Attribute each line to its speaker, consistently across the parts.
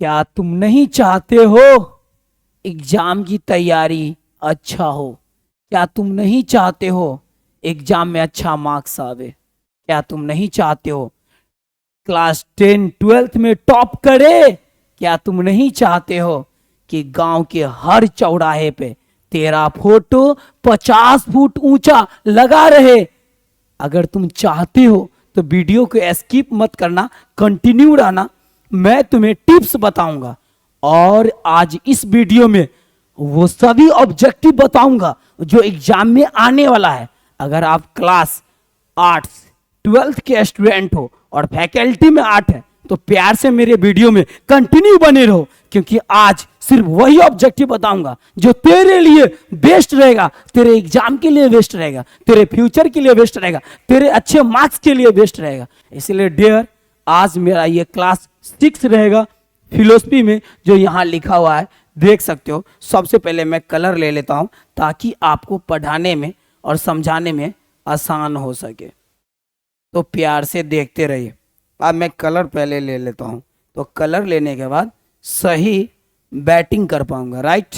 Speaker 1: क्या तुम नहीं चाहते हो एग्जाम की तैयारी अच्छा हो? क्या तुम नहीं चाहते हो एग्जाम में अच्छा मार्क्स आवे? क्या तुम नहीं चाहते हो क्लास 10 12th में टॉप करे? क्या तुम नहीं चाहते हो कि गांव के हर चौराहे पे तेरा फोटो 50 फुट ऊंचा लगा रहे? अगर तुम चाहते हो तो वीडियो को स्किप मत करना, कंटिन्यू रहना। मैं तुम्हें टिप्स बताऊंगा और आज इस वीडियो में वो सभी ऑब्जेक्टिव बताऊंगा जो एग्जाम में आने वाला है। अगर आप क्लास आर्ट्स 12th के स्टूडेंट हो और फैकल्टी में आर्ट है तो प्यार से मेरे वीडियो में कंटिन्यू बने रहो, क्योंकि आज सिर्फ वही ऑब्जेक्टिव बताऊंगा जो तेरे लिए बेस्ट रहेगा, तेरे एग्जाम के लिए बेस्ट रहेगा, तेरे फ्यूचर के लिए बेस्ट रहेगा, तेरे अच्छे मार्क्स के लिए बेस्ट रहेगा। इसलिए डियर, आज मेरा ये क्लास 6 रहेगा फिलोसफी में, जो यहाँ लिखा हुआ है देख सकते हो। सबसे पहले मैं कलर ले लेता हूँ ताकि आपको पढ़ाने में और समझाने में आसान हो सके, तो प्यार से देखते रहिए। अब मैं कलर पहले ले लेता हूँ, तो कलर लेने के बाद सही बैटिंग कर पाऊंगा, राइट?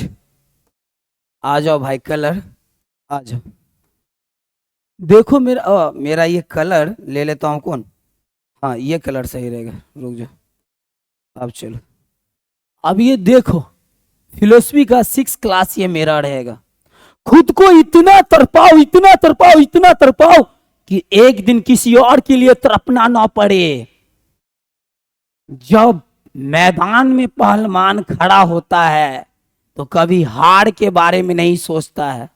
Speaker 1: आ जाओ भाई, कलर आ जाओ। देखो मेरा ये कलर ले लेता हूँ। कौन? हाँ, ये कलर सही रहेगा, रुक जाओ। अब चलो, अब ये देखो, फिलोसफी का 6 क्लास ये मेरा रहेगा। खुद को इतना तड़पाओ, इतना तड़पाओ, इतना तड़पाओ कि एक दिन किसी और के लिए तड़पना ना पड़े। जब मैदान में पहलवान खड़ा होता है तो कभी हार के बारे में नहीं सोचता है।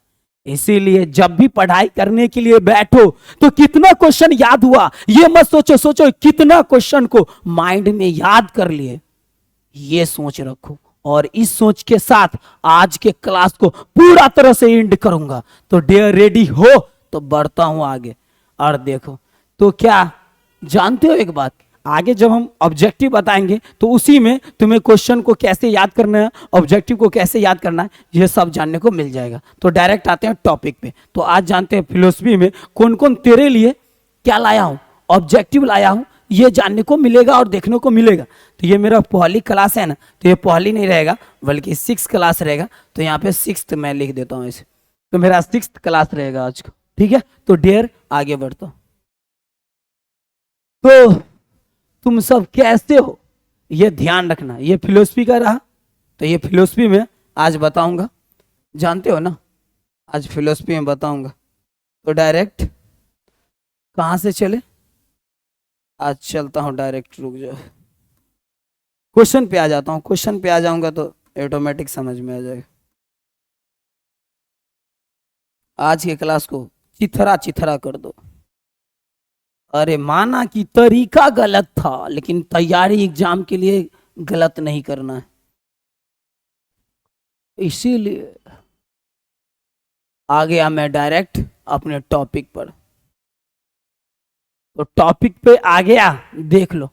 Speaker 1: इसीलिए जब भी पढ़ाई करने के लिए बैठो तो कितना क्वेश्चन याद हुआ ये मत सोचो, सोचो कितना क्वेश्चन को माइंड में याद कर लिए, ये सोच रखो। और इस सोच के साथ आज के क्लास को पूरा तरह से एंड करूंगा। तो डियर, रेडी हो तो बढ़ता हूं आगे। और देखो, तो क्या जानते हो एक बात, आगे जब हम ऑब्जेक्टिव बताएंगे तो उसी में तुम्हें क्वेश्चन को कैसे याद करना है, ऑब्जेक्टिव को कैसे याद करना है, यह सब जानने को मिल जाएगा। तो डायरेक्ट आते हैं टॉपिक पे। तो आज जानते हैं फिलोसफी में कौन कौन तेरे लिए क्या लाया हूं, ऑब्जेक्टिव लाया हूं, ये जानने को मिलेगा और देखने को मिलेगा। तो ये मेरा पहली क्लास है ना, तो ये पहली नहीं रहेगा बल्कि 6 क्लास रहेगा। तो यहाँ पे 6th मैं लिख देता हूँ इसे, तो मेरा 6th क्लास रहेगा आज का, ठीक है? तो डियर, आगे बढ़ता हूँ। तो तुम सब कैसे हो ये ध्यान रखना। ये फिलोसफी का रहा, तो ये फिलोसफी में आज बताऊंगा, जानते हो ना, आज फिलोसफी में बताऊंगा। तो डायरेक्ट कहां से चले? आज चलता हूं डायरेक्ट, रुक जाओ, क्वेश्चन पे आ जाता हूं। क्वेश्चन पे आ जाऊंगा तो ऑटोमेटिक समझ में आ जाएगा। आज के क्लास को चिथरा चिथरा कर दो। अरे माना कि तरीका गलत था, लेकिन तैयारी एग्जाम के लिए गलत नहीं करना है, इसीलिए आ गया मैं डायरेक्ट अपने टॉपिक पर। तो टॉपिक पे आ गया, देख लो।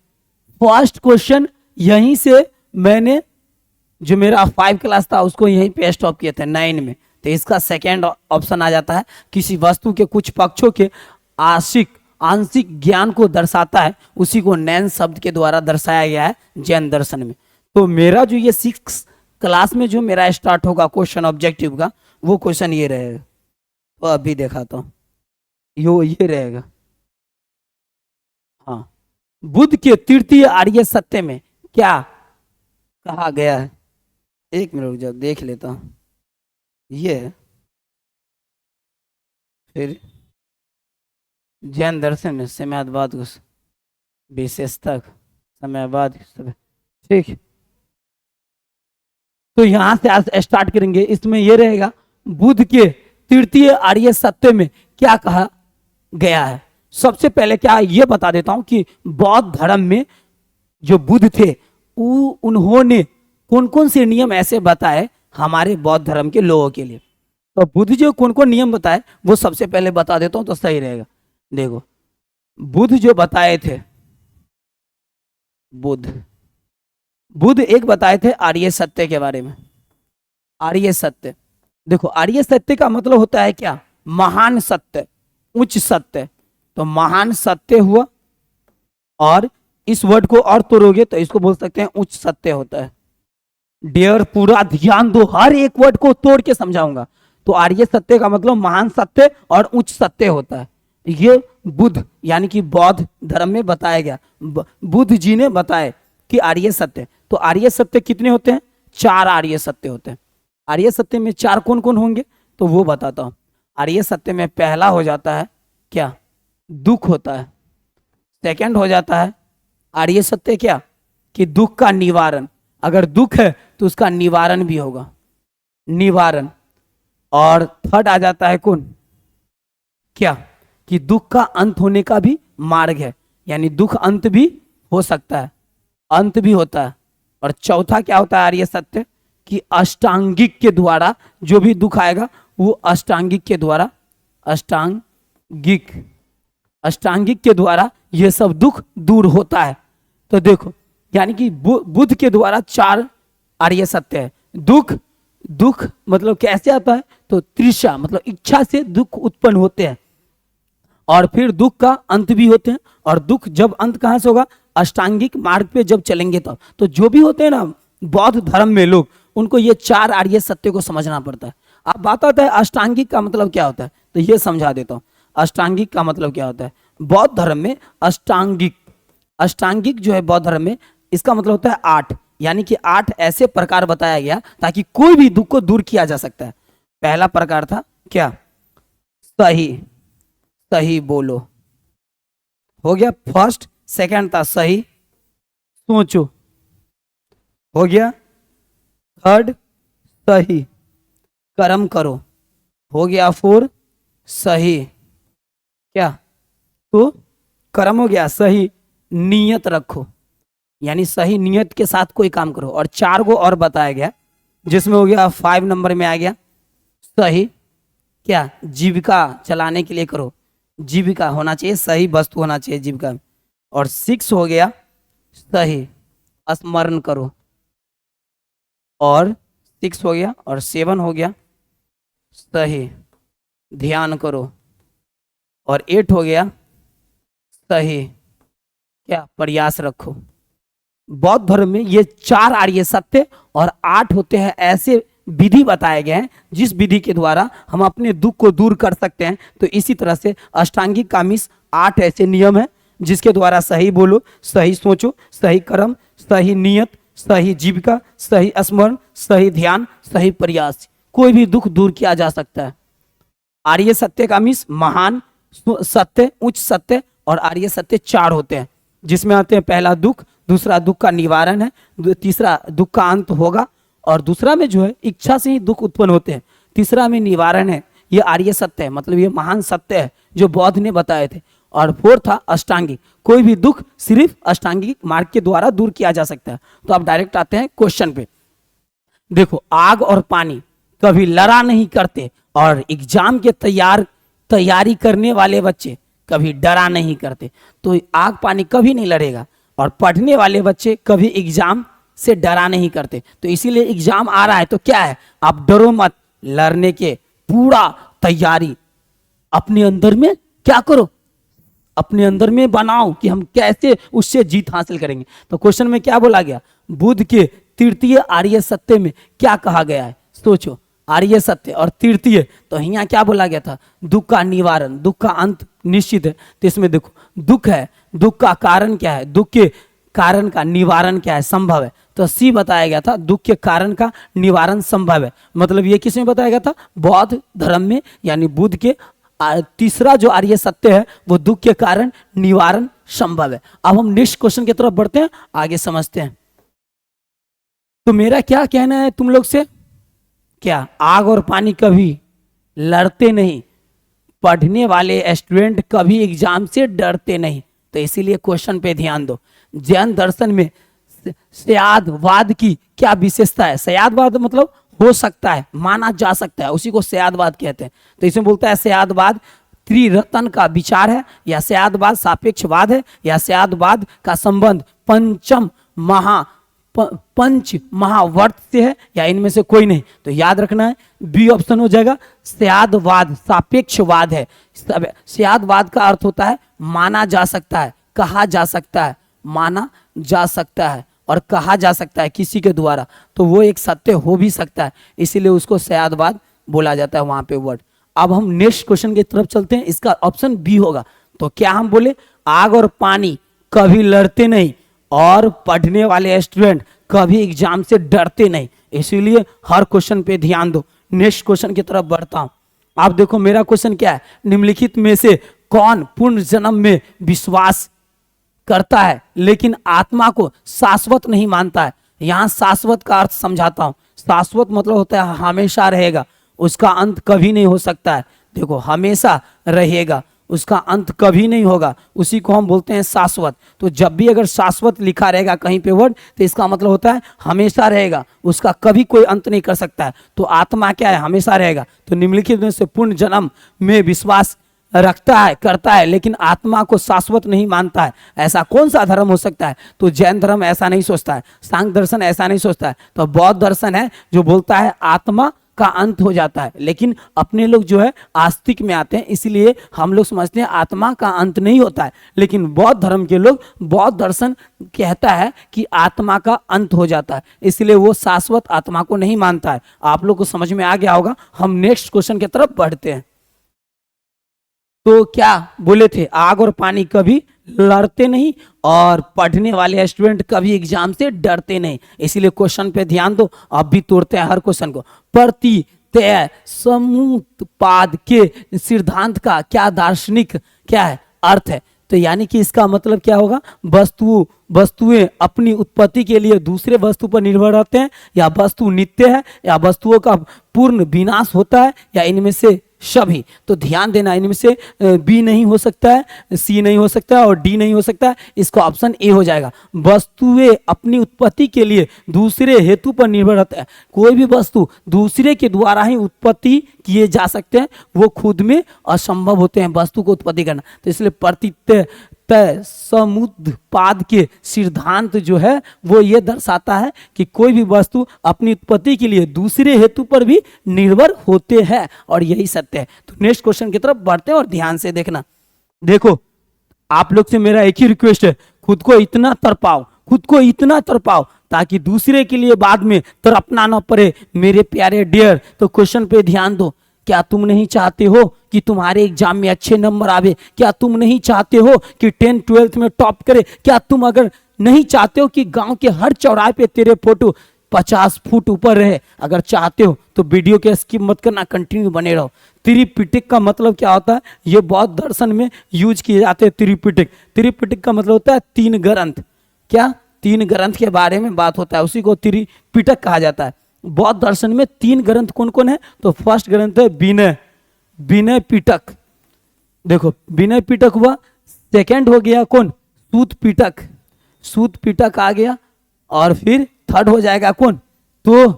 Speaker 1: फर्स्ट क्वेश्चन यहीं से मैंने, जो मेरा 5 क्लास था उसको यहीं पे स्टॉप किए थे 9 में। तो इसका सेकेंड ऑप्शन आ जाता है, किसी वस्तु के कुछ पक्षों के आंशिक ज्ञान को दर्शाता है, उसी को नैन शब्द के द्वारा दर्शाया गया है जैन दर्शन में। तो मेरा जो ये 6 क्लास में जो मेरा स्टार्ट होगा क्वेश्चन ऑब्जेक्टिव का, वो क्वेश्चन ये रहेगा। तो अभी दिखाता हूँ, ये रहेगा। हाँ, बुद्ध के तृतीय आर्य सत्य में क्या कहा गया है? एक मिनट रुक जाओ, देख लेता हूँ। ये फिर जैन दर्शन में समयवाद को विशेषता, समयवाद, ठीक। तो यहां से आज स्टार्ट करेंगे। इसमें यह रहेगा, बुद्ध के तृतीय आर्य सत्य में क्या कहा गया है। सबसे पहले क्या यह बता देता हूं कि बौद्ध धर्म में जो बुद्ध थे उन्होंने कौन कौन से नियम ऐसे बताए हमारे बौद्ध धर्म के लोगों के लिए। तो बुद्ध जो कौन कौन नियम बताए वो सबसे पहले बता देता हूं तो सही रहेगा। देखो, बुद्ध जो बताए थे, बुद्ध एक बताए थे आर्य सत्य के बारे में। आर्य सत्य, देखो आर्य सत्य का मतलब होता है क्या? महान सत्य, उच्च सत्य। तो महान सत्य हुआ और इस वर्ड को और तोड़ोगे तो इसको बोल सकते हैं उच्च सत्य होता है। डेयर, पूरा ध्यान दो, हर एक वर्ड को तोड़ के समझाऊंगा। तो आर्य सत्य का मतलब महान सत्य और उच्च सत्य होता है। ये बुद्ध यानी कि बौद्ध धर्म में बताया गया, बुद्ध जी ने बताया कि आर्य सत्य। तो आर्य सत्य कितने होते हैं? 4 आर्य सत्य होते हैं। आर्य सत्य में 4 कौन कौन होंगे तो वो बताता हूं। आर्य सत्य में पहला हो जाता है क्या? दुख होता है। सेकंड हो जाता है आर्य सत्य क्या? कि दुख का निवारण, अगर दुख है तो उसका निवारण भी होगा, निवारण। और थर्ड आ जाता है कौन? क्या? कि दुख का अंत होने का भी मार्ग है, यानी दुख अंत भी हो सकता है, अंत भी होता है। और चौथा क्या होता है आर्य सत्य? कि अष्टांगिक के द्वारा जो भी दुख आएगा वो अष्टांगिक के द्वारा, अष्टांगिक के द्वारा ये सब दुख दूर होता है। तो देखो, यानी कि बुद्ध के द्वारा 4 आर्य सत्य है। दुख मतलब कैसे आता है? तो तृषा मतलब इच्छा से दुख उत्पन्न होते हैं, और फिर दुख का अंत भी होते हैं। और दुख जब अंत कहां से होगा? अष्टांगिक मार्ग पे जब चलेंगे तब। तो जो भी होते हैं ना बौद्ध धर्म में लोग, उनको ये 4 आर्य सत्य को समझना पड़ता है। अब बात आता है अष्टांगिक का मतलब क्या होता है, तो ये समझा देता हूं। अष्टांगिक का मतलब क्या होता है? बौद्ध धर्म में अष्टांगिक जो है बौद्ध धर्म में, इसका मतलब होता है 8, यानी कि 8 ऐसे प्रकार बताया गया ताकि कोई भी दुख को दूर किया जा सकता है। पहला प्रकार था क्या? सही बोलो, हो गया फर्स्ट। सेकंड था सही सोचो, हो गया। थर्ड सही कर्म करो, हो गया। 4 सही क्या? तो कर्म हो गया। सही नियत रखो, यानी सही नियत के साथ कोई काम करो। और 4 को और बताया गया, जिसमें हो गया 5 नंबर में आ गया सही क्या? जीविका चलाने के लिए करो, जीविका होना चाहिए, सही वस्तु होना चाहिए जीविका में। और 6 हो गया सही स्मरण करो, और 6 हो गया। और 7 हो गया सही ध्यान करो, और 8 हो गया सही क्या? प्रयास रखो। बौद्ध धर्म में ये 4 आर्य सत्य और 8 होते हैं ऐसे विधि बताए गए हैं जिस विधि के द्वारा हम अपने दुख को दूर कर सकते हैं। तो इसी तरह से अष्टांगिक कामिस 8 ऐसे नियम हैं जिसके द्वारा सही बोलो, सही सोचो, सही कर्म, सही नियत, सही जीविका, सही स्मरण, सही ध्यान, सही प्रयास, कोई भी दुख दूर किया जा सकता है। आर्य सत्य कामिस महान सत्य, उच्च सत्य और आर्य सत्य 4 होते हैं, जिसमें आते हैं पहला दुख, दूसरा दुख का निवारण है, तीसरा दुख का अंत होगा, और दूसरा में जो है इच्छा से ही दुख उत्पन्न होते हैं, तीसरा में निवारण है। ये आर्य सत्य है, मतलब ये महान सत्य है जो बौद्ध ने बताए थे। और 4 था अष्टांगिक, कोई भी दुख सिर्फ अष्टांगिक मार्ग के द्वारा दूर किया जा सकता है। तो आप डायरेक्ट आते हैं क्वेश्चन पे। देखो, आग और पानी कभी लड़ा नहीं करते, और एग्जाम के तैयारी करने वाले बच्चे कभी डरा नहीं करते। तो आग पानी कभी नहीं लड़ेगा, और पढ़ने वाले बच्चे कभी एग्जाम से डरा नहीं करते। तो इसीलिए एग्जाम आ रहा है तो क्या है, आप डरो मत, लड़ने के पूरा तैयारी अपने अंदर में क्या करो, अपने अंदर में बनाओ कि हम कैसे उससे जीत हासिल करेंगे। तो क्वेश्चन में क्या बोला गया? बुद्ध के तृतीय आर्य सत्य में क्या कहा गया है? सोचो, आर्य सत्य और तृतीय, तो यहाँ क्या बोला गया था? दुख का निवारण, दुख का अंत निश्चित है। तो इसमें देखो, दुख है, दुख का कारण क्या है, दुख के कारण का निवारण क्या है, संभव है। तो सी बताया गया था, दुख के कारण का निवारण संभव है। मतलब ये किसमें बताया गया था? बौद्ध धर्म में, यानी बुद्ध के तीसरा जो आर्य सत्य है वो दुख के कारण निवारण संभव है। अब हम नेक्स्ट क्वेश्चन की तरफ बढ़ते हैं, आगे समझते हैं। तो मेरा क्या कहना है तुम लोग से? क्या आग और पानी कभी लड़ते नहीं, पढ़ने वाले स्टूडेंट कभी एग्जाम से डरते नहीं। तो इसीलिए क्वेश्चन पे ध्यान दो। जैन दर्शन में सयादवाद की क्या विशेषता है? सयादवाद मतलब हो सकता है, माना जा सकता है, उसी को सयादवाद कहते हैं। तो इसमें बोलता है सयादवाद त्रिरत्न का विचार है, या सयादवाद सापेक्षवाद है, या सयादवाद का संबंध पंच महावर्त से है, या इनमें से कोई नहीं। तो याद रखना है, बी ऑप्शन हो जाएगा। सयादवाद सापेक्षवाद है। सयादवाद का अर्थ होता है माना जा सकता है, कहा जा सकता है, माना जा सकता है और कहा जा सकता है किसी के द्वारा, तो वो एक सत्य हो भी सकता है, इसीलिए उसको सयादवाद बोला जाता है वहां पे वर्ड। अब हम नेक्स्ट क्वेश्चन की तरफ चलते हैं, इसका ऑप्शन बी होगा। तो क्या हम बोले, आग और पानी कभी लड़ते नहीं और पढ़ने वाले स्टूडेंट कभी एग्जाम से डरते नहीं, इसीलिए हर क्वेश्चन पे ध्यान दो। नेक्स्ट क्वेश्चन की तरफ बढ़ता हूं। आप देखो मेरा क्वेश्चन क्या है, निम्नलिखित में से कौन पुनर्जन्म में विश्वास करता है लेकिन आत्मा को शाश्वत नहीं मानता है। यहां शाश्वत का अर्थ समझाता हूं। शाश्वत मतलब होता है हमेशा रहेगा, उसका अंत कभी नहीं हो सकता है। देखो हमेशा रहेगा, उसका अंत कभी नहीं होगा, उसी को हम बोलते हैं शाश्वत। तो जब भी अगर शाश्वत लिखा रहेगा कहीं पे वर्ड, तो इसका मतलब होता है हमेशा रहेगा, उसका कभी कोई अंत नहीं कर सकता है। तो आत्मा क्या है, हमेशा रहेगा। तो निम्नलिखित में से पूर्ण जन्म में विश्वास रखता है, करता है, लेकिन आत्मा को शाश्वत नहीं मानता है, ऐसा कौन सा धर्म हो सकता है। तो जैन धर्म ऐसा नहीं सोचता है, सांख्य दर्शन ऐसा नहीं सोचता है, तो बौद्ध दर्शन है जो बोलता है आत्मा का अंत हो जाता है। लेकिन अपने लोग जो है आस्तिक में आते हैं, इसलिए हम लोग समझते हैं आत्मा का अंत नहीं होता है। लेकिन बौद्ध धर्म के लोग, बौद्ध दर्शन कहता है कि आत्मा का अंत हो जाता है, इसलिए वो शाश्वत आत्मा को नहीं मानता है। आप लोग को समझ में आ गया होगा। हम नेक्स्ट क्वेश्चन की तरफ बढ़ते हैं। तो क्या बोले थे, आग और पानी कभी लड़ते नहीं और पढ़ने वाले स्टूडेंट कभी एग्जाम से डरते नहीं, इसीलिए क्वेश्चन पे ध्यान दो। अब भी तोड़ते हैं हर क्वेश्चन को। प्रतीतय समुत्पाद के सिद्धांत का क्या दार्शनिक क्या है अर्थ है। तो यानी कि इसका मतलब क्या होगा, वस्तुएं अपनी उत्पत्ति के लिए दूसरे वस्तु पर निर्भर रहते हैं, या वस्तु नित्य है, या वस्तुओं का पूर्ण विनाश होता है, या इनमें से सभी। तो ध्यान देना, इनमें से बी नहीं हो सकता है, सी नहीं हो सकता है और डी नहीं हो सकता है, इसका ऑप्शन ए हो जाएगा। वस्तुएं अपनी उत्पत्ति के लिए दूसरे हेतु पर निर्भर रहता है। कोई भी वस्तु दूसरे के द्वारा ही उत्पत्ति किए जा सकते हैं, वो खुद में असंभव होते हैं वस्तु को उत्पत्ति करना। तो इसलिए प्रतीतय समुत्पाद के सिद्धांत जो है वो ये दर्शाता है कि कोई भी वस्तु अपनी उत्पत्ति के लिए दूसरे हेतु पर भी निर्भर होते हैं, और यही सत्य है। तो नेक्स्ट क्वेश्चन की तरफ बढ़ते हैं और ध्यान से देखना। देखो आप लोग से मेरा एक ही रिक्वेस्ट है, खुद को इतना तड़पाओ, खुद को इतना तड़पाओ ताकि दूसरे के लिए बाद में तड़पना ना पड़े मेरे प्यारे डियर। तो क्वेश्चन पे ध्यान दो। क्या तुम नहीं चाहते हो कि तुम्हारे एग्जाम में अच्छे नंबर आवे? क्या तुम नहीं चाहते हो कि 10th 12th में टॉप करे? क्या तुम अगर नहीं चाहते हो कि गांव के हर चौराहे पे तेरे फोटो 50 फुट ऊपर रहे? अगर चाहते हो तो वीडियो के स्किप मत करना, कंटिन्यू बने रहो। त्रिपिटक का मतलब क्या होता है, ये बौद्ध दर्शन में यूज किए जाते हैं। त्रिपिटक, त्रिपिटक का मतलब होता है 3 ग्रंथ। क्या 3 ग्रंथ के बारे में बात होता है, उसी को त्रिपिटक कहा जाता है। बौद्ध दर्शन में 3 ग्रंथ कौन कौन है? तो फर्स्ट ग्रंथ है विनय, विनय पिटक। देखो विनय पिटक हुआ। सेकंड हो गया कौन? सूत पिटक, सूत पिटक आ गया। और फिर थर्ड हो जाएगा कौन? तो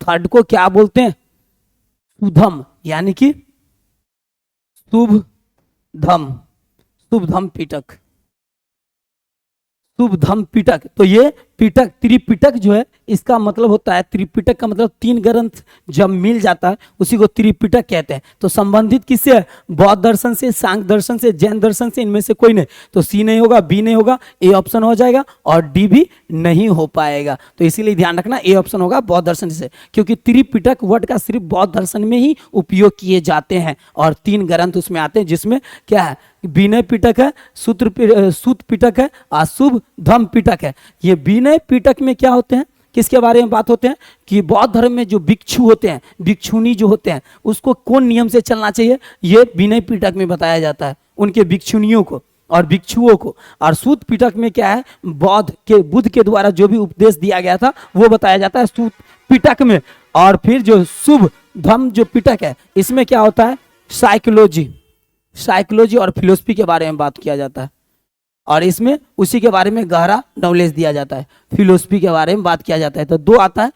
Speaker 1: थर्ड को क्या बोलते हैं? सुधम, यानी कि शुभ धम, शुभ धम पिटक, शुभ धम पिटक। तो ये पिटक, त्रिपिटक जो है इसका मतलब होता है, त्रिपिटक का मतलब 3 ग्रंथ जब मिल जाता है उसी को त्रिपिटक कहते हैं। तो संबंधित किससे है? बौद्ध दर्शन से, सांख्य दर्शन से, जैन दर्शन से, इनमें से कोई नहीं। तो सी नहीं होगा, बी नहीं होगा, ए ऑप्शन हो जाएगा, और डी भी नहीं हो पाएगा। तो इसीलिए ध्यान रखना ए ऑप्शन होगा बौद्ध दर्शन से, क्योंकि त्रिपिटक वर्ड का सिर्फ बौद्ध दर्शन में ही उपयोग किए जाते हैं, और 3 ग्रंथ उसमें आते हैं, जिसमें क्या है? विनय पिटक है, सूत पिटक है और शुभ धम पिटक है। ये विनय पिटक में क्या होते हैं, किसके बारे में बात होते हैं कि बौद्ध धर्म में जो भिक्षु होते हैं, भिक्षुनी जो होते हैं, उसको कौन नियम से चलना चाहिए, ये विनय पिटक में बताया जाता है, उनके भिक्षुनियों को और भिक्षुओं को। और सूत पिटक में क्या है? बुद्ध के द्वारा जो भी उपदेश दिया गया था वो बताया जाता है सूत पिटक में। और फिर जो शुभ धम जो पिटक है, इसमें क्या होता है? साइकोलॉजी, साइकोलॉजी और फिलोसफी के बारे में बात किया जाता है, और इसमें उसी के बारे में गहरा नॉलेज दिया जाता है, फिलोसफी के बारे में बात किया जाता है। तो 2 आता है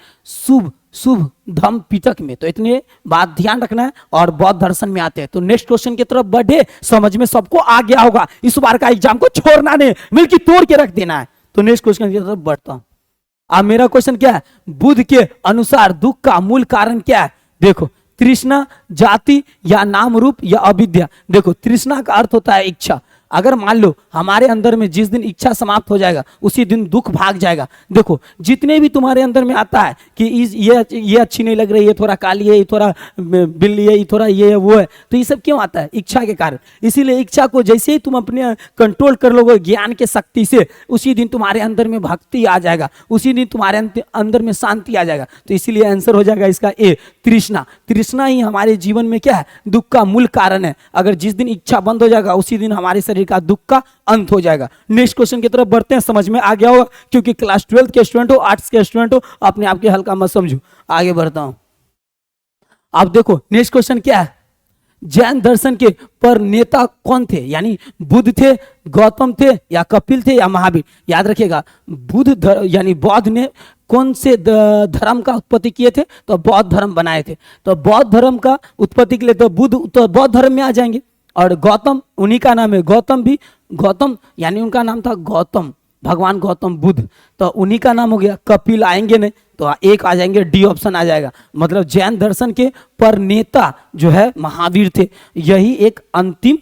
Speaker 1: शुभ धम पिटक में। तो इतने बात ध्यान रखना है, और बौद्ध दर्शन में आते हैं। तो नेक्स्ट क्वेश्चन की तरफ बढ़े, समझ में सबको आ गया होगा, इस बार का एग्जाम को छोड़ना नहीं, मिलकर तोड़ के रख देना है। तो नेक्स्ट क्वेश्चन की तरफ बढ़ता हूं। अब मेरा क्वेश्चन क्या है? बुद्ध के अनुसार दुख का मूल कारण क्या है? देखो, तृष्णा, जाति, या नाम रूप, या अविद्या। देखो तृष्णा का अर्थ होता है इच्छा, अगर मान लो हमारे अंदर में जिस दिन इच्छा समाप्त हो जाएगा उसी दिन दुख भाग जाएगा। देखो जितने भी तुम्हारे अंदर में आता है कि ये अच्छी नहीं लग रही, ये थोड़ा काली है, ये थोड़ा बिल्ली है, ये थोड़ा ये है वो है, तो ये सब क्यों आता है? इच्छा के कारण। इसीलिए इच्छा को जैसे ही तुम अपने कंट्रोल कर लोगे ज्ञान के शक्ति से, उसी दिन तुम्हारे अंदर में भक्ति आ जाएगा, उसी दिन तुम्हारे अंदर में शांति आ जाएगा। तो इसीलिए आंसर हो जाएगा इसका ए, तृष्णा। तृष्णा ही हमारे जीवन में क्या है? दुख का मूल कारण है। अगर जिस दिन इच्छा बंद हो जाएगा उसी दिन हमारे शरीर का दुख का अंत हो जाएगा। नेक्स्ट क्वेश्चन की तरफ बढ़ते हैं, समझ में आ गया होगा क्योंकि क्लास 12 के स्टूडेंट हो, आर्ट्स के स्टूडेंट हो, अपने आप के हल्का मत समझो। आगे बढ़ता हूं। अब देखो नेक्स्ट क्वेश्चन क्या है, जैन दर्शन के पर नेता कौन थे? यानी बुद्ध थे, गौतम थे, या कपिल थे, या महावीर? याद रखिएगा बुद्ध यानी बौद्ध ने कौन से धर्म का उत्पत्ति किए थे? तो बौद्ध धर्म बनाए थे। तो बौद्ध धर्म का उत्पत्ति के लिए तो बुद्ध तो बौद्ध धर्म में आ जाएंगे। और गौतम उन्हीं का नाम है, गौतम भी, गौतम यानी उनका नाम था गौतम, भगवान गौतम बुद्ध, तो उन्हीं का नाम हो गया। कपिल आएंगे नहीं तो एक आ जाएंगे, डी ऑप्शन आ जाएगा। मतलब जैन दर्शन के परनेता जो है महावीर थे। यही एक अंतिम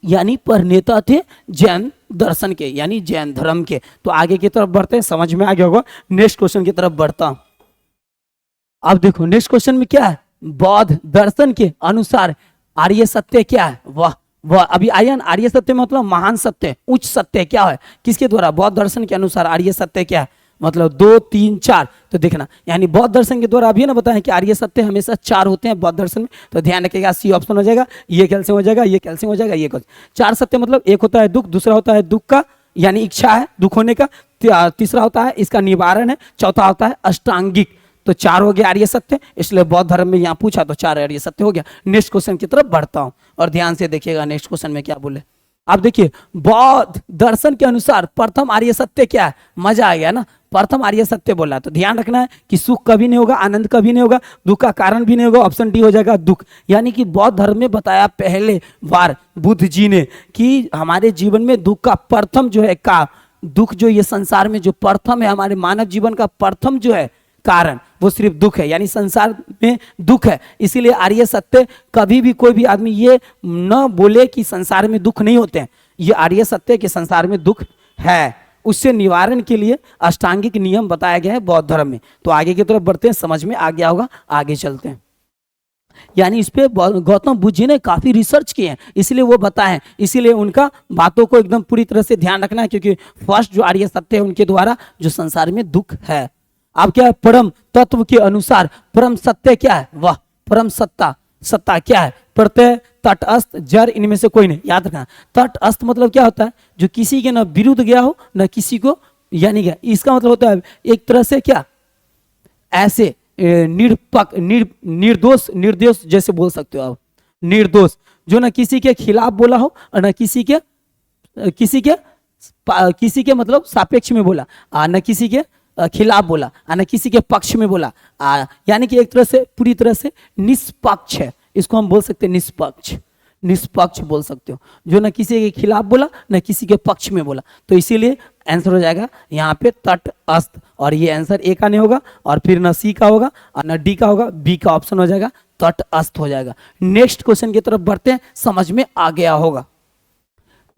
Speaker 1: यानी परनेता थे जैन दर्शन के यानी जैन धर्म के। तो आगे की तरफ बढ़ते हैं, समझ में आ गया होगा। नेक्स्ट क्वेश्चन की तरफ बढ़ता हूं। अब देखो नेक्स्ट क्वेश्चन में क्या है, बौद्ध दर्शन के अनुसार आर्य सत्य क्या है? वाह वह अभी आया ना, आर्य सत्य मतलब महान सत्य, उच्च सत्य क्या है? किसके द्वारा? बौद्ध दर्शन के अनुसार आर्य सत्य क्या है? मतलब 2, 3, 4। तो देखना यानी बौद्ध दर्शन के द्वारा अभी ना बताएं कि आर्य सत्य हमेशा 4 होते हैं बौद्ध दर्शन में। तो ध्यान रखिएगा, सी ऑप्शन हो जाएगा, ये कैल्शियम हो जाएगा, ये कैल्शियम हो जाएगा, ये 4 सत्य मतलब एक होता है दुख, दूसरा होता है दुख का यानी इच्छा है दुख होने का, तीसरा होता है इसका निवारण है, चौथा होता है अष्टांगिक। तो 4 हो गया आर्य सत्य, इसलिए बौद्ध धर्म में यहाँ पूछा तो 4 आर्य सत्य हो गया। नेक्स्ट क्वेश्चन की तरफ बढ़ता हूँ और ध्यान से देखिएगा नेक्स्ट क्वेश्चन में क्या बोले। आप देखिए बौद्ध दर्शन के अनुसार प्रथम आर्य सत्य क्या है? मजा आ गया ना, प्रथम आर्य सत्य बोला। तो ध्यान रखना है कि सुख कभी नहीं होगा, आनंद कभी नहीं होगा, दुख का कारण भी नहीं होगा। ऑप्शन डी हो जाएगा दुख। यानी कि बौद्ध धर्म में बताया पहले बार बुद्ध जी ने कि हमारे जीवन में दुख का प्रथम जो है का दुख, जो ये संसार में जो प्रथम है हमारे मानव जीवन का प्रथम जो है कारण, वो सिर्फ दुख है, यानी संसार में दुख है। इसीलिए आर्य सत्य कभी भी कोई भी आदमी ये न बोले कि संसार में दुख नहीं होते हैं। ये आर्य सत्य कि संसार में दुख है, उससे निवारण के लिए अष्टांगिक नियम बताया गया है बौद्ध धर्म में। तो आगे की तरफ बढ़ते हैं, समझ में आ गया होगा, आगे चलते हैं। यानी इस पे गौतम बुद्ध जी ने काफी रिसर्च किए हैं, इसलिए वो बताएं, इसीलिए उनका बातों को एकदम पूरी तरह से ध्यान रखना है, क्योंकि फर्स्ट जो आर्य सत्य है उनके द्वारा जो संसार में दुख है। अब क्या है, परम तत्व के अनुसार परम सत्य क्या है? वाह, परम सत्ता, सत्ता क्या है? प्रत्यय, तटस्थ, जड़, इनमें से कोई नहीं। याद रखना, तटस्थ मतलब क्या होता है? जो किसी के न विरुद्ध गया हो न किसी को यानी क्या, इसका मतलब होता है एक तरह से क्या, ऐसे निरपक्ष, निर्दोष, निर्दोष जैसे बोल सकते हो आप, निर्दोष, जो न किसी के खिलाफ बोला हो और न किसी के मतलब सापेक्ष में बोला, न किसी के खिलाफ बोला, न किसी के पक्ष में बोला, यानी कि एक तरह से पूरी तरह से निष्पक्ष है। इसको हम बोल सकते हैं निष्पक्ष, निष्पक्ष बोल सकते हो, जो न किसी के खिलाफ बोला न किसी के पक्ष में बोला। तो इसीलिए आंसर हो जाएगा यहाँ पे तटस्थ, और ये आंसर ए का नहीं होगा और फिर न सी का होगा और न डी का होगा, बी का ऑप्शन हो जाएगा, तटस्थ हो जाएगा। नेक्स्ट क्वेश्चन की तरफ बढ़ते हैं, समझ में आ गया होगा।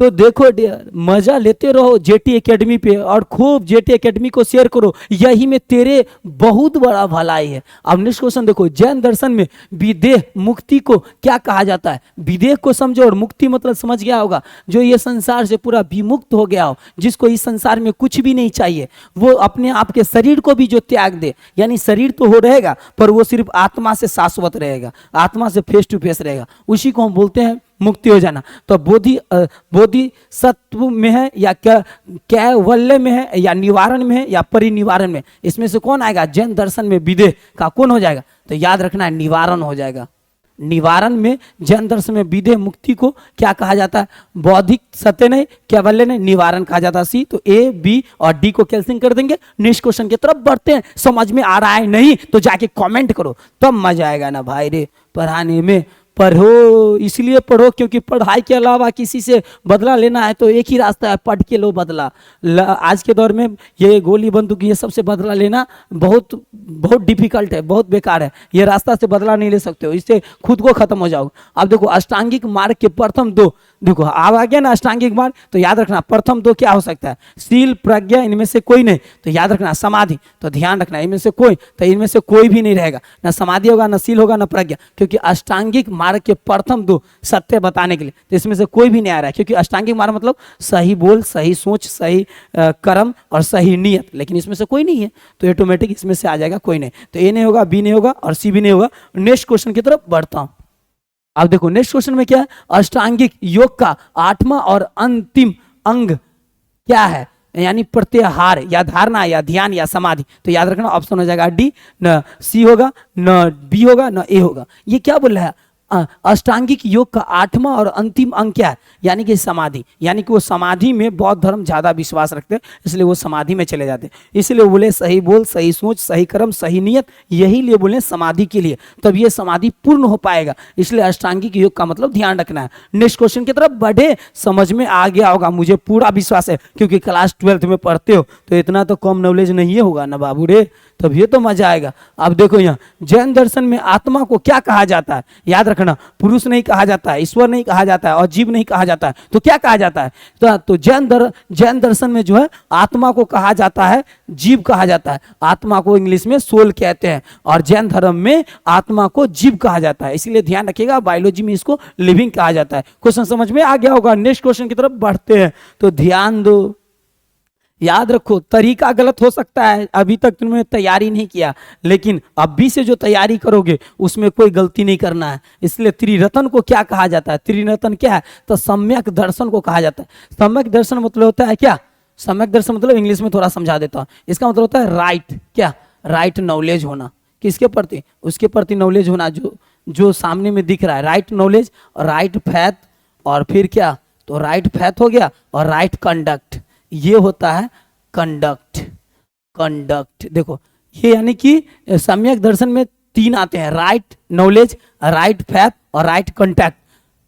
Speaker 1: तो देखो डियर, मजा लेते रहो जेटी एकेडमी पे और खूब जेटी एकेडमी को शेयर करो, यही में तेरे बहुत बड़ा भलाई है। अब नेक्स्ट क्वेश्चन देखो, जैन दर्शन में विदेह मुक्ति को क्या कहा जाता है? विदेह को समझो और मुक्ति मतलब समझ गया होगा, जो ये संसार से पूरा विमुक्त हो गया हो, जिसको इस संसार में कुछ भी नहीं चाहिए, वो अपने आप के शरीर को भी जो त्याग दे, यानी शरीर तो हो रहेगा पर वो सिर्फ आत्मा से शाश्वत रहेगा, आत्मा से फेस टू फेस रहेगा, उसी को हम बोलते हैं मुक्ति हो जाना। तो बोधि सत्व में है या कैवल्य में है या निवारण में है या परिनिवारण में, इसमें से कौन आएगा? जैन दर्शन में विदेह का कौन हो जाएगा? तो याद रखना है निवारण हो जाएगा। निवारण में जैन दर्शन में विदेह मुक्ति को क्या कहा जाता है? बौद्धिक सत्य नहीं, कैवल्य नहीं, निवारण कहा जाता है। सी, तो ए, बी और डी को कैंसिल कर देंगे। नेक्स्ट क्वेश्चन की तरफ बढ़ते हैं। समझ में आ रहा है नहीं तो जाके कमेंट करो, तब मजा आएगा ना भाई रे पढ़ाने में। पढ़ो इसलिए पढ़ो क्योंकि पढ़ाई के अलावा किसी से बदला लेना है तो एक ही रास्ता है, पढ़ के लो बदला। आज के दौर में ये गोली बंदूक ये सबसे बदला लेना बहुत बहुत डिफिकल्ट है, बहुत बेकार है। ये रास्ता से बदला नहीं ले सकते हो, इससे खुद को खत्म हो जाओ। अब देखो अष्टांगिक मार्ग के प्रथम 2 देखो अब आ गया ना अष्टांगिक मार्ग, तो याद रखना प्रथम दो क्या हो सकता है, शील प्रज्ञा, इनमें से कोई नहीं, तो याद रखना समाधि, तो ध्यान रखना इनमें से कोई, तो इनमें से कोई भी नहीं रहेगा, ना समाधि होगा, ना शील होगा, ना प्रज्ञा, क्योंकि अष्टांगिक मार्ग के प्रथम दो सत्य बताने के लिए, तो इसमें से कोई भी नहीं आ रहा है, क्योंकि अष्टांगिक मार्ग मतलब सही बोल, सही सोच, सही कर्म और सही नियत, लेकिन इसमें से कोई नहीं है, तो ऑटोमेटिक इसमें से आ जाएगा कोई नहीं, तो ए नहीं होगा, बी नहीं होगा और सी भी नहीं होगा। नेक्स्ट क्वेश्चन की तरफ बढ़ता हूं। अब देखो नेक्स्ट क्वेश्चन में क्या है, अष्टांगिक योग का 8वां और अंतिम अंग क्या है, यानी प्रत्याहार या धारणा या ध्यान या समाधि, तो याद रखना ऑप्शन हो जाएगा डी, न सी होगा, न बी होगा, न ए होगा। ये क्या बोल रहा है, अष्टांगिक योग का 8वां और अंतिम अंग क्या है, यानी कि समाधि, यानी कि वो समाधि में बौद्ध धर्म ज्यादा विश्वास रखते हैं, इसलिए वो समाधि में चले जाते हैं, इसलिए वो बोले सही बोल, सही सोच, सही कर्म, सही नियत, यही लिए बोले समाधि के लिए, तब ये समाधि पूर्ण हो पाएगा, इसलिए अष्टांगिक योग का मतलब ध्यान रखना है। नेक्स्ट क्वेश्चन की तरफ बढ़े, समझ में आ गया होगा, मुझे पूरा विश्वास है, क्योंकि क्लास 12th में पढ़ते हो, तो इतना तो कम नॉलेज नहीं होगा ना बाबू रे, तब ये तो मजा आएगा। अब देखो यहाँ जैन दर्शन में आत्मा को क्या कहा जाता है, याद रखना पुरुष नहीं कहा जाता है, ईश्वर नहीं कहा जाता है और जीव नहीं कहा जाता है, तो क्या कहा जाता है, तो जैन दर्शन में जो है आत्मा को कहा जाता है, जीव कहा जाता है, आत्मा को इंग्लिश में सोल कहते हैं, और जैन धर्म में आत्मा को जीव कहा जाता है, इसलिए ध्यान रखिएगा, बायोलॉजी में इसको लिविंग कहा जाता है। क्वेश्चन समझ में आ गया होगा। नेक्स्ट क्वेश्चन की तरफ बढ़ते हैं, तो ध्यान दो, याद रखो तरीका गलत हो सकता है, अभी तक तुमने तैयारी नहीं किया, लेकिन अभी से जो तैयारी करोगे उसमें कोई गलती नहीं करना है, इसलिए त्रिरत्न को क्या कहा जाता है, त्रिरत्न क्या है, तो सम्यक दर्शन को कहा जाता है। सम्यक दर्शन मतलब होता है क्या, सम्यक दर्शन मतलब इंग्लिश में थोड़ा समझा देता हूं, इसका मतलब होता है राइट, क्या राइट नॉलेज होना, किसके प्रति, उसके प्रति नॉलेज होना जो सामने में दिख रहा है, राइट नॉलेज और राइट फैथ, और फिर क्या, तो राइट फैथ हो गया और राइट कंडक्ट, ये होता है कंडक्ट। देखो ये यानी कि सम्यक दर्शन में 3 आते हैं, राइट नॉलेज, राइट फैथ और राइट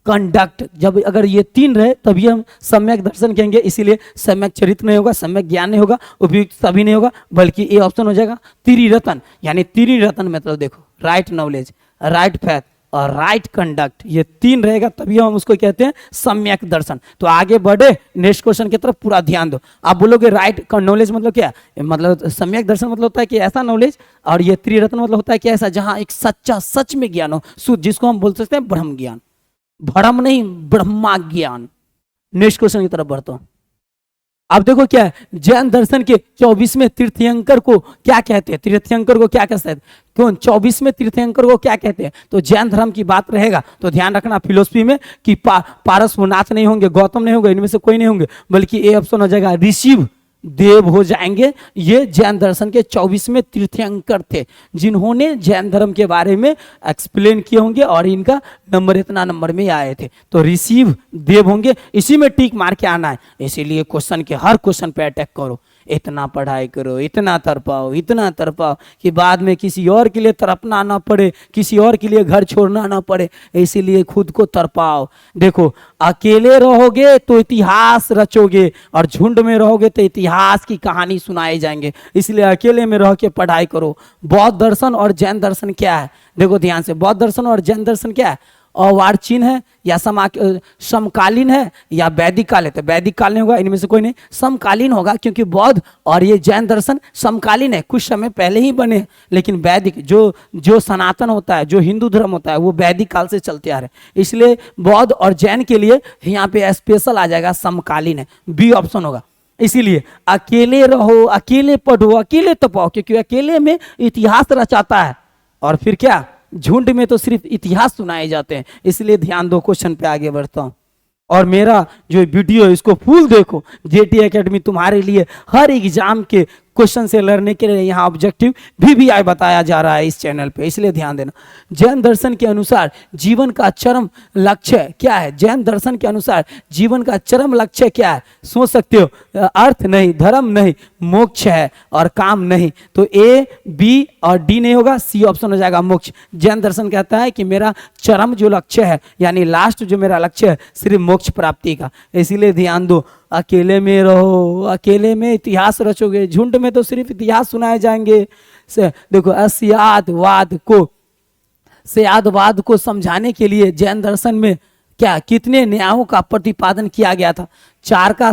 Speaker 1: कंडक्ट। जब अगर ये 3 रहे तभी हम सम्यक दर्शन कहेंगे, इसीलिए सम्यक चरित्र नहीं होगा, सम्यक ज्ञान नहीं होगा, उपयुक्त सभी नहीं होगा, बल्कि ये ऑप्शन हो जाएगा त्रिरत्न, यानी त्रिरत्न मतलब देखो राइट नॉलेज, राइट फैथ और राइट कंडक्ट, ये 3 रहेगा तभी हम उसको कहते हैं सम्यक दर्शन। तो आगे बढ़े, नेक्स्ट क्वेश्चन की तरफ पूरा ध्यान दो। आप बोलोगे राइट नॉलेज मतलब क्या, मतलब सम्यक दर्शन मतलब होता है कि ऐसा नॉलेज, और ये त्रिरत्न मतलब होता है कि ऐसा जहां एक सच्चा सच में ज्ञान हो, शुद्ध, जिसको हम बोल सकते हैं ब्रह्म ज्ञान, भ्रम नहीं ब्रह्मा ज्ञान। नेक्स्ट क्वेश्चन की तरफ बढ़ता हूं। अब देखो क्या है, जैन दर्शन के 24वें तीर्थंकर को क्या कहते हैं, तीर्थंकर को क्या कहते हैं, क्यों 24वें तीर्थंकर को क्या कहते हैं, तो जैन धर्म की बात रहेगा, तो ध्यान रखना फिलोसफी में कि पारसनाथ नहीं होंगे, गौतम नहीं होंगे, इनमें से कोई नहीं होंगे, बल्कि ए ऑप्शन हो जाएगा ऋषि देव हो जाएंगे। ये जैन दर्शन के 24वें तीर्थंकर थे, जिन्होंने जैन धर्म के बारे में एक्सप्लेन किए होंगे, और इनका नंबर इतना नंबर में आए थे, तो ऋषि देव होंगे, इसी में टिक मार के आना है। इसीलिए क्वेश्चन के हर क्वेश्चन पे अटैक करो, इतना पढ़ाई करो, इतना तरपाओ कि बाद में किसी और के लिए तड़पना ना पड़े, किसी और के लिए घर छोड़ना ना पड़े, इसीलिए खुद को तरपाओ। देखो अकेले रहोगे तो इतिहास रचोगे, और झुंड में रहोगे तो इतिहास की कहानी सुनाए जाएंगे, इसलिए अकेले में रह के पढ़ाई करो। बौद्ध दर्शन और जैन दर्शन क्या है, देखो ध्यान से, बौद्ध दर्शन और जैन दर्शन क्या है, अवार्चीन है या समकालीन है या वैदिक काल है, तो वैदिक काल नहीं होगा, इनमें से कोई नहीं, समकालीन होगा, क्योंकि बौद्ध और ये जैन दर्शन समकालीन है, कुछ समय पहले ही बने, लेकिन वैदिक जो सनातन होता है, जो हिंदू धर्म होता है, वो वैदिक काल से चलते आ रहे हैं, इसलिए बौद्ध और जैन के लिए यहाँ पे स्पेशल आ जाएगा समकालीन है, बी ऑप्शन होगा। इसीलिए अकेले रहो, अकेले पढ़ो, अकेले तपाओ, क्योंकि अकेले में इतिहास रचाता है, और फिर क्या झुंड में तो सिर्फ इतिहास सुनाए जाते हैं। इसलिए ध्यान दो, क्वेश्चन पे आगे बढ़ता हूं, और मेरा जो वीडियो है इसको फुल देखो। जेटी एकेडमी तुम्हारे लिए हर एग्जाम के क्वेश्चन से लड़ने के लिए यहाँ ऑब्जेक्टिव भी बताया जा रहा है इस चैनल पे, इसलिए ध्यान देना। जैन दर्शन के अनुसार जीवन का चरम लक्ष्य क्या है, जैन दर्शन के अनुसार जीवन का चरम लक्ष्य क्या है, सोच सकते हो, अर्थ नहीं, धर्म नहीं, मोक्ष है और काम नहीं, तो ए बी और डी नहीं होगा, सी ऑप्शन हो जाएगा मोक्ष। जैन दर्शन कहता है कि मेरा चरम जो लक्ष्य है, यानी लास्ट जो मेरा लक्ष्य है, सिर्फ मोक्ष प्राप्ति का। इसीलिए ध्यान दो, अकेले में रहो, अकेले में इतिहास रचोगे, झुंड में तो सिर्फ इतिहास सुनाए जाएंगे। देखो अस्यादवाद को समझाने के लिए जैन दर्शन में क्या कितने न्यायों का प्रतिपादन किया गया था? 4 का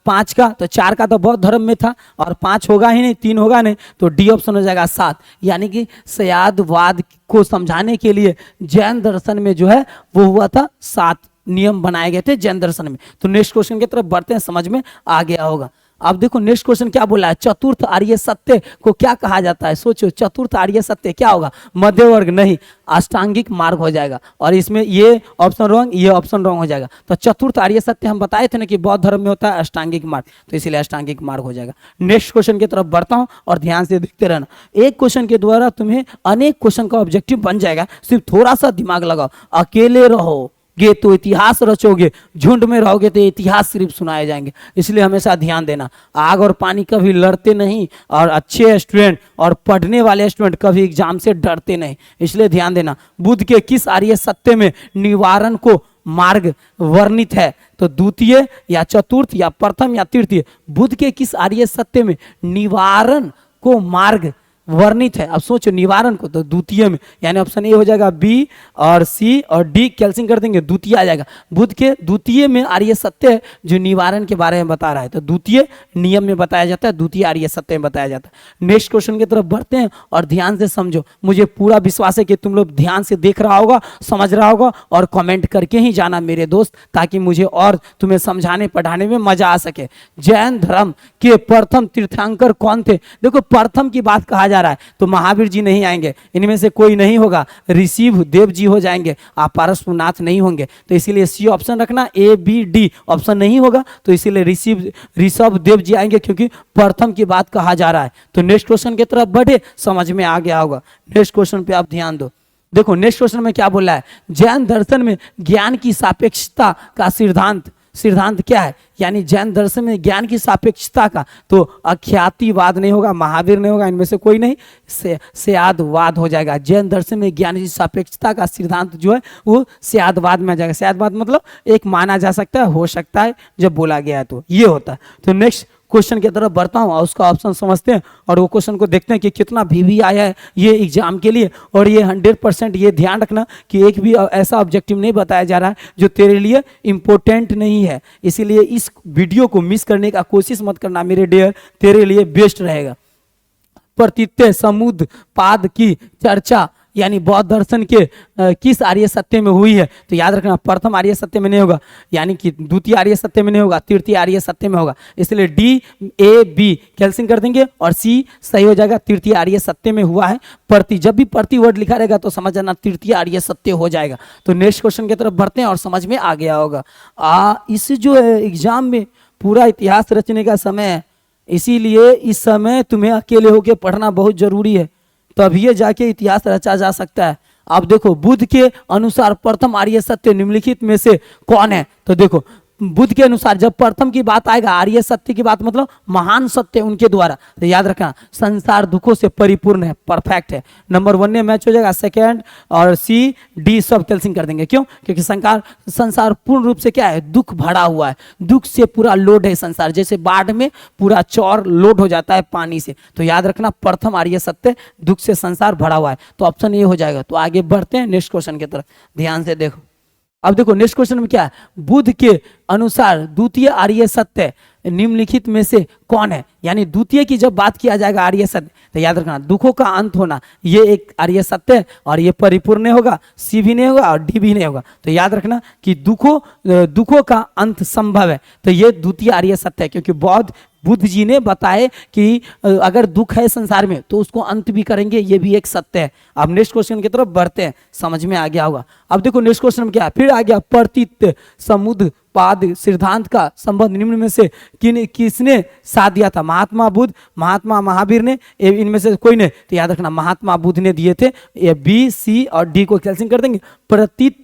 Speaker 1: 5 का, तो 4 का तो बौद्ध धर्म में था और 5 होगा ही नहीं, 3 होगा नहीं, तो डी ऑप्शन हो जाएगा 7। यानी कि सयादवाद को समझाने के लिए जैन दर्शन में जो है वो हुआ था 7 नियम बनाए गए थे जैन दर्शन में। तो नेक्स्ट क्वेश्चन की तरफ बढ़ते हैं, समझ में आ गया होगा। अब देखो नेक्स्ट क्वेश्चन क्या बोला है, चतुर्थ आर्य सत्य को क्या कहा जाता है? सोचो, चतुर्थ आर्य सत्य क्या होगा? मध्य वर्ग नहीं, अष्टांगिक मार्ग हो जाएगा। और इसमें ये ऑप्शन रॉन्ग, ये ऑप्शन रॉन्ग हो जाएगा। तो चतुर्थ आर्य सत्य हम बताए थे ना कि बौद्ध धर्म में होता है अष्टांगिक मार्ग, तो इसीलिए अष्टांगिक मार्ग हो जाएगा। नेक्स्ट क्वेश्चन की तरफ बढ़ता हूं और ध्यान से देखते रहना। एक क्वेश्चन के द्वारा तुम्हें अनेक क्वेश्चन का ऑब्जेक्टिव बन जाएगा, सिर्फ थोड़ा सा दिमाग लगाओ। अकेले रहो गे तो इतिहास रचोगे, झुंड में रहोगे तो इतिहास सिर्फ सुनाए जाएंगे, इसलिए हमेशा ध्यान देना। आग और पानी कभी लड़ते नहीं, और अच्छे स्टूडेंट और पढ़ने वाले स्टूडेंट कभी एग्जाम से डरते नहीं, इसलिए ध्यान देना। बुद्ध के किस आर्य सत्य में निवारण को मार्ग वर्णित है? तो द्वितीय या चतुर्थ या प्रथम या तृतीय? बुद्ध के किस आर्य सत्य में निवारण को मार्ग वर्णित है? अब सोचो निवारण को, तो द्वितीय में, यानी ऑप्शन ए हो जाएगा, बी और सी और डी कैंसिल कर देंगे, द्वितीय आ जाएगा। बुद्ध के द्वितीय में आर्य सत्य है जो निवारण के बारे में बता रहा है, तो द्वितीय नियम में बताया जाता है, द्वितीय आर्य सत्य में बताया जाता है। नेक्स्ट क्वेश्चन की तरफ बढ़ते हैं और ध्यान से समझो। मुझे पूरा विश्वास है कि तुम लोग ध्यान से देख रहा होगा, समझ रहा होगा, और कमेंट करके ही जाना मेरे दोस्त, ताकि मुझे और तुम्हें समझाने पढ़ाने में मजा आ सके। जैन धर्म के प्रथम तीर्थंकर कौन थे? देखो प्रथम की बात कहा जा रहा है, तो महावीर जी नहीं आएंगे, इनमें से कोई नहीं होगा, ऋषभ देव जी हो जाएंगे, आप पारसनाथ नहीं होंगे, तो इसीलिए सी ऑप्शन रखना, ए बी डी ऑप्शन नहीं होगा, तो इसीलिए ऋषभ देव जी आएंगे, क्योंकि प्रथम की बात कहा जा रहा है। तो नेक्स्ट क्वेश्चन की तरफ बढ़े, समझ में आ गया होगा। नेक्स्ट क्वेश्चन पे आप ध्यान दो। देखो नेक्स्ट क्वेश्चन में क्या बोला है, जैन दर्शन में ज्ञान की सापेक्षता का सिद्धांत क्या है? यानी जैन दर्शन में ज्ञान की सापेक्षता का, तो अख्यातिवाद नहीं होगा, महावीर नहीं होगा, इनमें से कोई नहीं, स्यादवाद हो जाएगा। जैन दर्शन में ज्ञान की सापेक्षता का सिद्धांत जो है वो स्यादवाद में आ जाएगा। स्यादवाद मतलब एक माना जा सकता है, हो सकता है, जब बोला गया है तो ये होता है। तो नेक्स्ट क्वेश्चन की तरफ बढ़ता हूँ और उसका ऑप्शन समझते हैं, और वो क्वेश्चन को देखते हैं कि कितना वीवी आया है ये एग्जाम के लिए। और ये 100% ये ध्यान रखना कि एक भी ऐसा ऑब्जेक्टिव नहीं बताया जा रहा है जो तेरे लिए इम्पोर्टेंट नहीं है, इसीलिए इस वीडियो को मिस करने का कोशिश मत करना मेरे डियर, तेरे लिए बेस्ट रहेगा। प्रतीत्य समुद्रपाद की चर्चा यानी बौद्ध दर्शन के किस आर्य सत्य में हुई है? तो याद रखना प्रथम आर्य सत्य में नहीं होगा, यानी कि द्वितीय आर्य सत्य में नहीं होगा, तृतीय आर्य सत्य में होगा, इसलिए डी ए बी कैंसिल कर देंगे और सी सही हो जाएगा, तृतीय आर्य सत्य में हुआ है। प्रति, जब भी प्रति वर्ड लिखा रहेगा तो समझ जाना तृतीय आर्य सत्य हो जाएगा। तो नेक्स्ट क्वेश्चन की तरफ बढ़ते हैं और समझ में आ गया होगा। इस जो है एग्जाम में पूरा इतिहास रचने का समय है, इसीलिए इस समय तुम्हें अकेले होकर पढ़ना बहुत जरूरी है, तभी जाके इतिहास रचा जा सकता है। अब देखो बुद्ध के अनुसार प्रथम आर्य सत्य निम्नलिखित में से कौन है? तो देखो बुद्ध के अनुसार जब प्रथम की बात आएगा, आर्य सत्य की बात मतलब महान सत्य उनके द्वारा, तो याद रखना संसार दुखों से परिपूर्ण है, परफेक्ट है। नंबर 1 में मैच हो जाएगा, सेकंड और सी डी सब कैंसिल कर देंगे। क्यों? क्योंकि संसार पूर्ण रूप से क्या है? दुख भरा हुआ है, दुख से पूरा लोड है संसार, जैसे बाढ़ में पूरा चौर लोड हो जाता है पानी से। तो याद रखना प्रथम आर्य सत्य, दुख से संसार भरा हुआ है, तो ऑप्शन ए हो जाएगा। तो आगे बढ़ते हैं नेक्स्ट क्वेश्चन की तरफ, ध्यान से देखो। अब देखो नेक्स्ट क्वेश्चन में क्या है, बुद्ध के अनुसार द्वितीय आर्य सत्य निम्नलिखित में से कौन है? यानी द्वितीय की जब बात किया जाएगा आर्य सत्य, तो याद रखना दुखों का अंत होना, ये एक आर्य सत्य है, और ये परिपूर्ण नहीं होगा, सी भी नहीं होगा और डी भी नहीं होगा। तो याद रखना कि दुखों का अंत संभव है, तो ये द्वितीय आर्य सत्य है, क्योंकि बुद्ध जी ने बताए कि अगर दुख है संसार में तो उसको अंत भी करेंगे, ये भी एक सत्य है। अब नेक्स्ट क्वेश्चन की तरफ बढ़ते हैं, समझ में आ गया होगा। अब देखो नेक्स्ट क्वेश्चन में क्या है, फिर आ गया प्रतीत समुद्रपाद सिद्धांत का संबंध निम्न में से किसने साथ दिया था? महात्मा बुद्ध, महात्मा महावीर ने, इनमें से कोई ने? तो याद रखना महात्मा बुद्ध ने दिए थे। ये बी सी और डी को कैंसिल कर देंगे। प्रतीत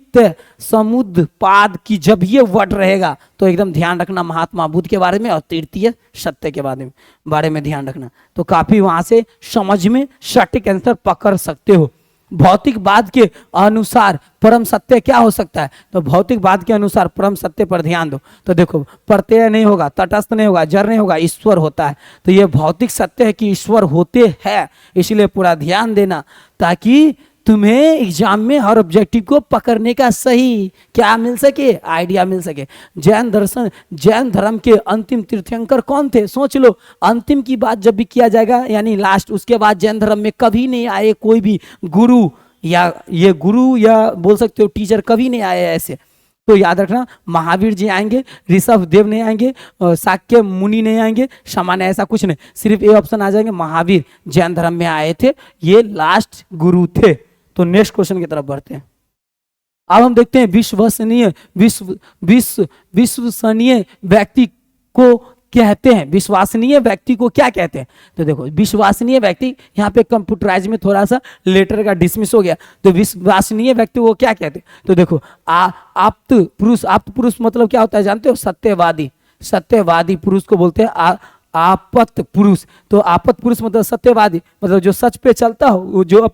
Speaker 1: समुद्रपाद की जब ये वर्ड रहेगा तो एकदम ध्यान रखना महात्मा बुद्ध के बारे में और तृतीय सत्य के बारे में ध्यान रखना, तो काफी वहां से समझ में सटीक आंसर पकड़ सकते हो। भौतिकवाद के अनुसार परम सत्य क्या हो सकता है? तो भौतिकवाद के अनुसार परम सत्य पर ध्यान दो। तो देखो प्रत्यय नहीं होगा, तटस्थ नहीं होगा, जड़ नहीं होगा, ईश्वर होता है। तो ये भौतिक सत्य है कि ईश्वर होते हैं, इसलिए पूरा ध्यान देना ताकि तुम्हें एग्जाम में हर ऑब्जेक्टिव को पकड़ने का सही क्या मिल सके, आइडिया मिल सके। जैन धर्म के अंतिम तीर्थंकर कौन थे, सोच लो। अंतिम की बात जब भी किया जाएगा यानी लास्ट, उसके बाद जैन धर्म में कभी नहीं आए कोई भी गुरु, या ये गुरु या बोल सकते हो टीचर, कभी नहीं आए ऐसे। तो याद रखना, महावीर जी आएंगे, ऋषभ देव नहीं आएंगे, शाक्य मुनि नहीं आएंगे, सामान्य ऐसा कुछ नहीं, सिर्फ ये ऑप्शन आ जाएंगे, महावीर जैन धर्म में आए थे, ये लास्ट गुरु थे। तो नेक्स्ट क्वेश्चन की तरफ बढ़ते हैं। अब हम देखते हैं विश्वसनीय व्यक्ति को कहते हैं, विश्वसनीय व्यक्ति को क्या कहते हैं। तो देखो विश्वसनीय व्यक्ति, यहाँ पे कंप्यूटराइज में थोड़ा सा लेटर का डिसमिस हो गया, तो विश्वसनीय व्यक्ति को क्या कहते हैं। तो देखो आप्त पुरुष मतलब क्या होता है जानते हो, सत्यवादी। सत्यवादी पुरुष को बोलते हैं आपत पुरुष। तो आपत पुरुष मतलब सत्यवादी, मतलब जो सच पे चलता हो, जो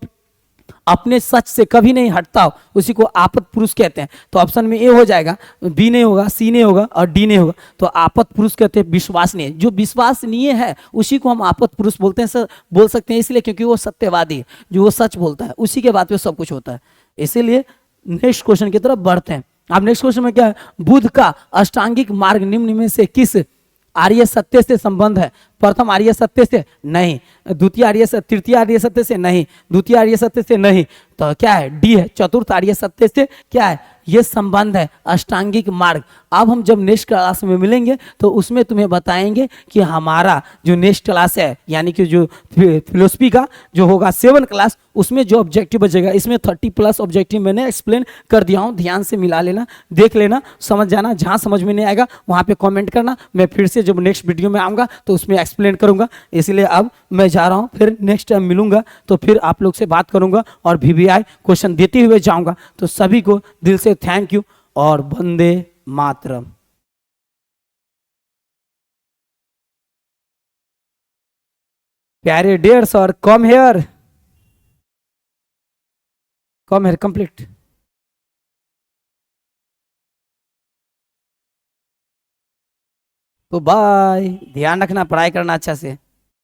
Speaker 1: अपने सच से कभी नहीं हटता हो, उसी को आपत पुरुष कहते हैं। तो ऑप्शन में ए हो जाएगा, बी नहीं होगा, सी नहीं होगा और डी नहीं होगा। तो आपत पुरुष कहते हैं विश्वसनीय, जो विश्वसनीय है उसी को हम आपत पुरुष बोलते हैं। सर बोल सकते हैं इसलिए क्योंकि वो सत्यवादी है, जो वो सच बोलता है, उसी के बाद में सब कुछ होता है। इसीलिए नेक्स्ट क्वेश्चन की तरफ बढ़ते हैं। अब नेक्स्ट क्वेश्चन में क्या है, बुद्ध का अष्टांगिक मार्ग निम्न में से किस आर्य सत्य से संबंध है। प्रथम आर्य सत्य से नहीं, तृतीय आर्य सत्य से नहीं, द्वितीय आर्य सत्य से नहीं, तो क्या है, डी है, चतुर्थ आर्य सत्य से क्या है, ये संबंध है, अष्टांगिक मार्ग। अब हम जब नेक्स्ट क्लास में मिलेंगे तो उसमें तुम्हें बताएंगे कि हमारा जो नेक्स्ट क्लास है, यानी कि जो फिलोसफी का जो होगा 7 क्लास, उसमें जो ऑब्जेक्टिव बचेगा, इसमें 30+ ऑब्जेक्टिव मैंने एक्सप्लेन कर दिया हूँ, ध्यान से मिला लेना, देख लेना, समझ जाना। जहाँ समझ में नहीं आएगा वहाँ पे कमेंट करना, मैं फिर से जब नेक्स्ट वीडियो में आऊँगा तो उसमें एक्सप्लेन करूँगा। इसलिए अब मैं जा रहा हूँ, फिर नेक्स्ट टाइम मिलूंगा तो फिर आप लोग से बात करूँगा और VVI क्वेश्चन देते हुए जाऊँगा। तो सभी को दिल से थैंक यू और वंदे मातरम। प्यारे डियर्स और कम हेयर कंप्लीट। तो बाय, ध्यान रखना, पढ़ाई करना अच्छा से।